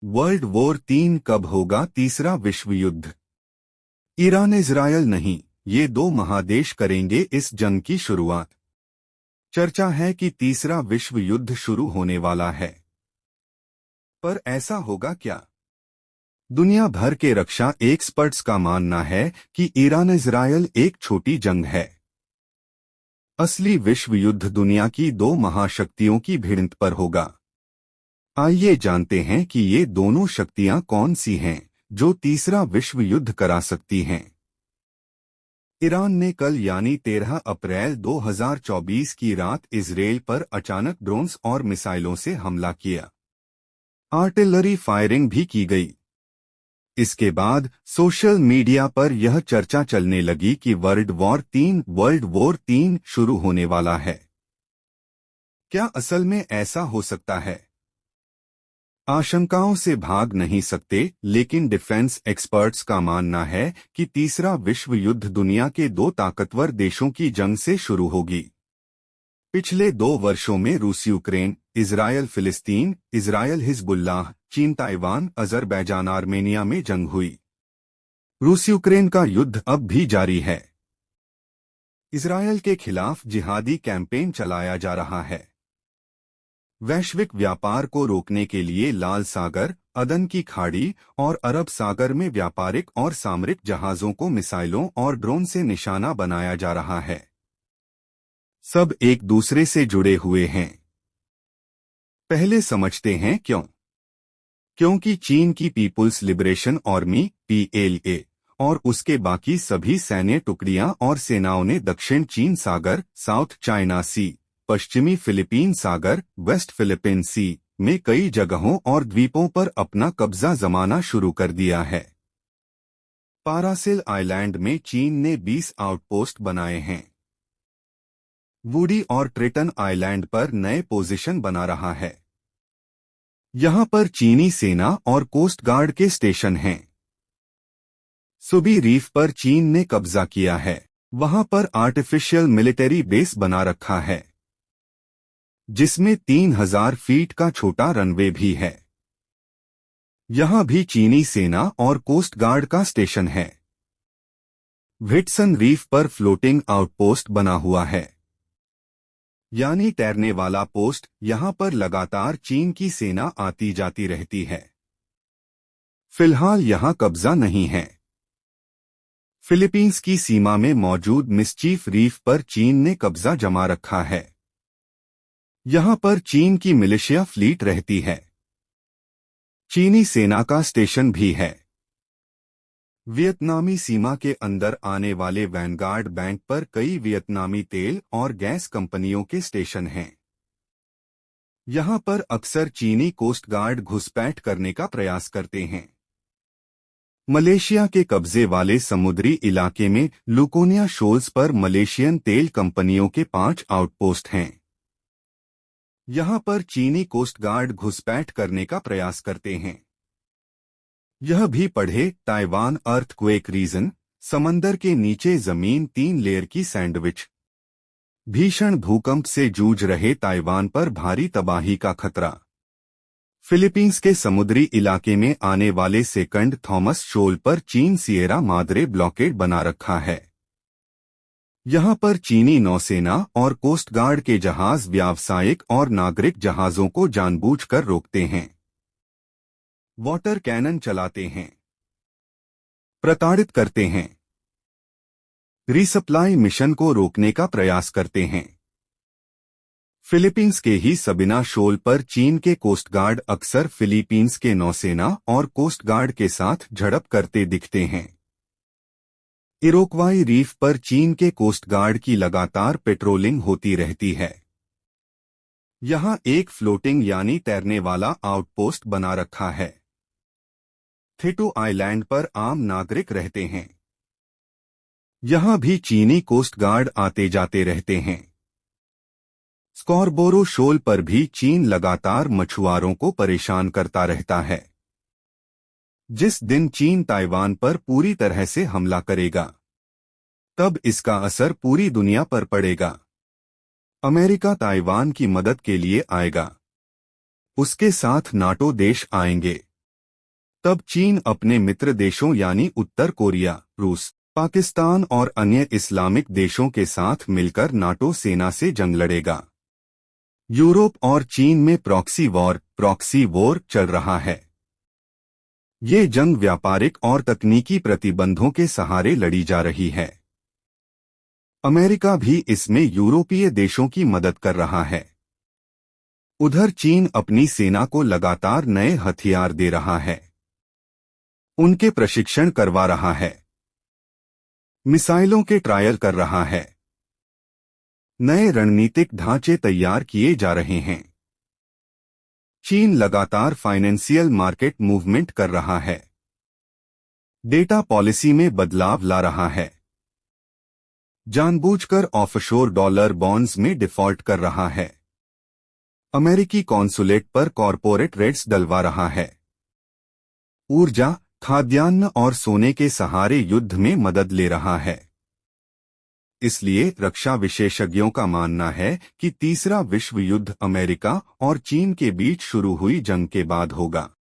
World war 3 कब होगा तीसरा विश्व युद्ध? ईरान इजरायल नहीं, ये दो महादेश करेंगे इस जंग की शुरुआत। चर्चा है कि तीसरा विश्व युद्ध शुरू होने वाला है, पर ऐसा होगा क्या? दुनिया भर के रक्षा एक्सपर्ट्स का मानना है कि ईरान इजरायल एक छोटी जंग है। असली विश्व युद्ध दुनिया की दो महाशक्तियों की भिड़ंत पर होगा। आइए जानते हैं कि ये दोनों शक्तियां कौन सी हैं जो तीसरा विश्व युद्ध करा सकती हैं। ईरान ने कल यानी 13 अप्रैल 2024 की रात इजरायल पर अचानक ड्रोन्स और मिसाइलों से हमला किया। आर्टिलरी फायरिंग भी की गई। इसके बाद सोशल मीडिया पर यह चर्चा चलने लगी कि वर्ल्ड वॉर 3 शुरू होने वाला है। क्या असल में ऐसा हो सकता है? आशंकाओं से भाग नहीं सकते, लेकिन डिफेंस एक्सपर्ट्स का मानना है कि तीसरा विश्व युद्ध दुनिया के दो ताकतवर देशों की जंग से शुरू होगी। पिछले 2 वर्षों में रूस यूक्रेन, इजरायल फिलिस्तीन, इजरायल हिजबुल्लाह, चीन ताइवान, अजरबैजान आर्मेनिया में जंग हुई। रूस यूक्रेन का युद्ध अब भी जारी है। इजरायल के खिलाफ जिहादी कैंपेन चलाया जा रहा है। वैश्विक व्यापार को रोकने के लिए लाल सागर, अदन की खाड़ी और अरब सागर में व्यापारिक और सामरिक जहाजों को मिसाइलों और ड्रोन से निशाना बनाया जा रहा है। सब एक दूसरे से जुड़े हुए हैं। पहले समझते हैं क्यों। क्योंकि चीन की पीपुल्स लिबरेशन आर्मी (PLA) और उसके बाकी सभी सैन्य टुकड़ियां और सेनाओं ने दक्षिण चीन सागर (साउथ चाइना सी), पश्चिमी फिलीपीन सागर (वेस्ट फिलिपीन सी) में कई जगहों और द्वीपों पर अपना कब्जा जमाना शुरू कर दिया है। पारासिल आइलैंड में चीन ने 20 आउटपोस्ट बनाए हैं। वुडी और ट्रिटन आइलैंड पर नए पोजीशन बना रहा है। यहां पर चीनी सेना और कोस्ट गार्ड के स्टेशन हैं। सुबी रीफ पर चीन ने कब्जा किया है। वहां पर आर्टिफिशियल मिलिट्री बेस बना रखा है, जिसमें 3000 फीट का छोटा रनवे भी है। यहां भी चीनी सेना और कोस्ट गार्ड का स्टेशन है। व्हिटसन रीफ पर फ्लोटिंग आउटपोस्ट बना हुआ है, यानी तैरने वाला पोस्ट। यहां पर लगातार चीन की सेना आती जाती रहती है। फिलहाल यहां कब्जा नहीं है। फिलीपींस की सीमा में मौजूद मिस्चीफ रीफ पर चीन ने कब्जा जमा रखा है। यहां पर चीन की मिलिशिया फ्लीट रहती है। चीनी सेना का स्टेशन भी है। वियतनामी सीमा के अंदर आने वाले वैनगार्ड बैंक पर कई वियतनामी तेल और गैस कंपनियों के स्टेशन हैं। यहां पर अक्सर चीनी कोस्ट गार्ड घुसपैठ करने का प्रयास करते हैं। मलेशिया के कब्जे वाले समुद्री इलाके में लुकोनिया शोल्स पर मलेशियन तेल कंपनियों के 5 आउटपोस्ट हैं। यहां पर चीनी कोस्ट गार्ड घुसपैठ करने का प्रयास करते हैं। यह भी पढ़े ताइवान अर्थक्वेक रीजन, समंदर के नीचे जमीन 3 लेयर की सैंडविच। भीषण भूकंप से जूझ रहे ताइवान पर भारी तबाही का खतरा। फिलीपींस के समुद्री इलाके में आने वाले सेकंड थॉमस शोल पर चीन सिएरा माद्रे ब्लॉकेड बना रखा है। यहां पर चीनी नौसेना और कोस्ट गार्ड के जहाज व्यावसायिक और नागरिक जहाजों को जानबूझकर रोकते हैं। वाटर कैनन चलाते हैं, प्रताड़ित करते हैं, रीसप्लाई मिशन को रोकने का प्रयास करते हैं। फिलीपींस के ही सबिना शोल पर चीन के कोस्ट गार्ड अक्सर फिलीपींस के नौसेना और कोस्ट गार्ड के साथ झड़प करते दिखते हैं। इरोक्वाई रीफ पर चीन के कोस्ट गार्ड की लगातार पेट्रोलिंग होती रहती है। यहां एक फ्लोटिंग यानी तैरने वाला आउटपोस्ट बना रखा है। थिटू आइलैंड पर आम नागरिक रहते हैं। यहां भी चीनी कोस्ट गार्ड आते जाते रहते हैं। स्कॉरबोरो शोल पर भी चीन लगातार मछुआरों को परेशान करता रहता है। जिस दिन चीन ताइवान पर पूरी तरह से हमला करेगा, तब इसका असर पूरी दुनिया पर पड़ेगा। अमेरिका ताइवान की मदद के लिए आएगा। उसके साथ नाटो देश आएंगे। तब चीन अपने मित्र देशों यानी उत्तर कोरिया, रूस, पाकिस्तान और अन्य इस्लामिक देशों के साथ मिलकर नाटो सेना से जंग लड़ेगा। यूरोप और चीन में प्रॉक्सी वॉर चल रहा है। ये जंग व्यापारिक और तकनीकी प्रतिबंधों के सहारे लड़ी जा रही है। अमेरिका भी इसमें यूरोपीय देशों की मदद कर रहा है। उधर चीन अपनी सेना को लगातार नए हथियार दे रहा है, उनके प्रशिक्षण करवा रहा है, मिसाइलों के ट्रायल कर रहा है, नए रणनीतिक ढांचे तैयार किए जा रहे हैं। चीन लगातार फाइनेंशियल मार्केट मूवमेंट कर रहा है, डेटा पॉलिसी में बदलाव ला रहा है, जानबूझकर ऑफशोर डॉलर बॉन्ड्स में डिफॉल्ट कर रहा है, अमेरिकी कॉन्सुलेट पर कॉरपोरेट रेड्स डलवा रहा है, ऊर्जा, खाद्यान्न और सोने के सहारे युद्ध में मदद ले रहा है। इसलिए रक्षा विशेषज्ञों का मानना है कि तीसरा विश्व युद्ध अमेरिका और चीन के बीच शुरू हुई जंग के बाद होगा।